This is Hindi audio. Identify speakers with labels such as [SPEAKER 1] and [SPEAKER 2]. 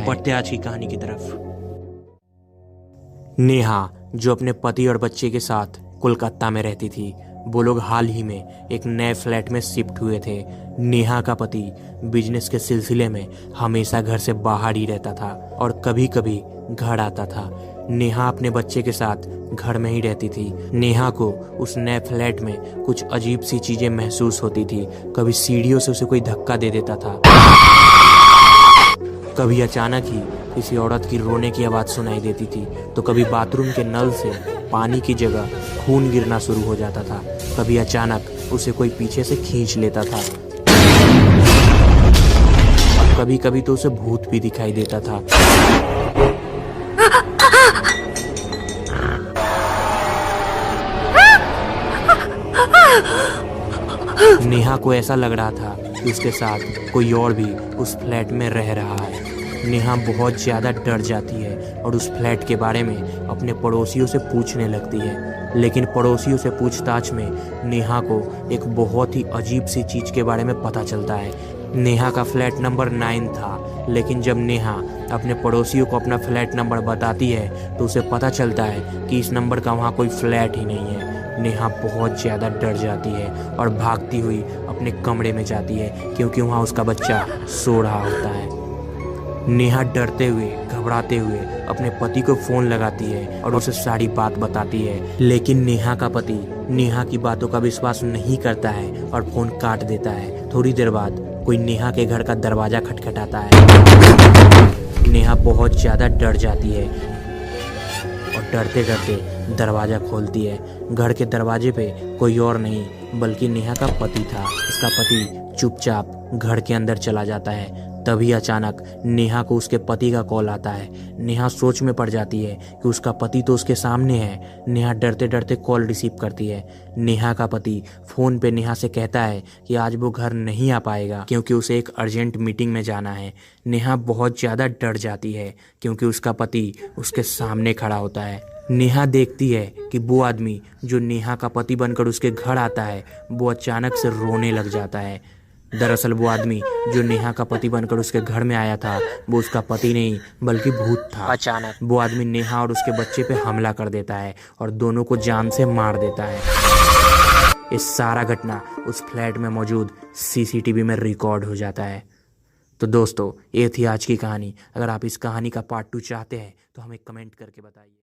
[SPEAKER 1] बढ़ते आज की कहानी की तरफ। नेहा जो अपने पति और बच्चे के साथ कोलकाता में रहती थी, वो लोग हाल ही में एक नए फ्लैट में शिफ्ट हुए थे। नेहा का पति बिजनेस के सिलसिले में हमेशा घर से बाहर ही रहता था और कभी कभी घर आता था। नेहा अपने बच्चे के साथ घर में ही रहती थी। नेहा को उस नए फ्लैट में कुछ अजीब सी चीजें महसूस होती थी। कभी सीढ़ियों से उसे कोई धक्का दे देता था, कभी अचानक ही किसी औरत की रोने की आवाज़ सुनाई देती थी, तो कभी बाथरूम के नल से पानी की जगह खून गिरना शुरू हो जाता था। कभी अचानक उसे कोई पीछे से खींच लेता था और कभी कभी तो उसे भूत भी दिखाई देता था। नेहा को ऐसा लग रहा था कि उसके साथ कोई और भी उस फ्लैट में रह रहा है। नेहा बहुत ज़्यादा डर जाती है और उस फ्लैट के बारे में अपने पड़ोसियों से पूछने लगती है। लेकिन पड़ोसियों से पूछताछ में नेहा को एक बहुत ही अजीब सी चीज़ के बारे में पता चलता है। नेहा का फ्लैट नंबर 9 था, लेकिन जब नेहा अपने पड़ोसियों को अपना फ्लैट नंबर बताती है तो उसे पता चलता है कि इस नंबर का वहाँ कोई फ्लैट ही नहीं है। नेहा बहुत ज़्यादा डर जाती है और भागती हुई अपने कमरे में जाती है, क्योंकि वहाँ उसका बच्चा सो रहा होता है। नेहा डरते हुए घबराते हुए अपने पति को फ़ोन लगाती है और उसे सारी बात बताती है। लेकिन नेहा का पति नेहा की बातों का विश्वास नहीं करता है और फ़ोन काट देता है। थोड़ी देर बाद कोई नेहा के घर का दरवाज़ा खटखटाता है। नेहा बहुत ज़्यादा डर जाती है और डरते डरते दरवाज़ा खोलती है। घर के दरवाजे पे कोई और नहीं बल्कि नेहा का पति था। उसका पति चुपचाप घर के अंदर चला जाता है। तभी अचानक नेहा को उसके पति का कॉल आता है। नेहा सोच में पड़ जाती है कि उसका पति तो उसके सामने है। नेहा डरते डरते कॉल रिसीव करती है। नेहा का पति फ़ोन पे नेहा से कहता है कि आज वो घर नहीं आ पाएगा क्योंकि उसे एक अर्जेंट मीटिंग में जाना है। नेहा बहुत ज़्यादा डर जाती है क्योंकि उसका पति उसके सामने खड़ा होता है। नेहा देखती है कि वो आदमी जो नेहा का पति बनकर उसके घर आता है वो अचानक से रोने लग जाता है। दरअसल वो आदमी जो नेहा का पति बनकर उसके घर में आया था वो उसका पति नहीं बल्कि भूत था। अचानक वो आदमी नेहा और उसके बच्चे पे हमला कर देता है और दोनों को जान से मार देता है। इस सारा घटना उस फ्लैट में मौजूद सीसीटीवी में रिकॉर्ड हो जाता है। तो दोस्तों, ये थी आज की कहानी। अगर आप इस कहानी का पार्ट 2 चाहते हैं तो हमें कमेंट करके बताइए।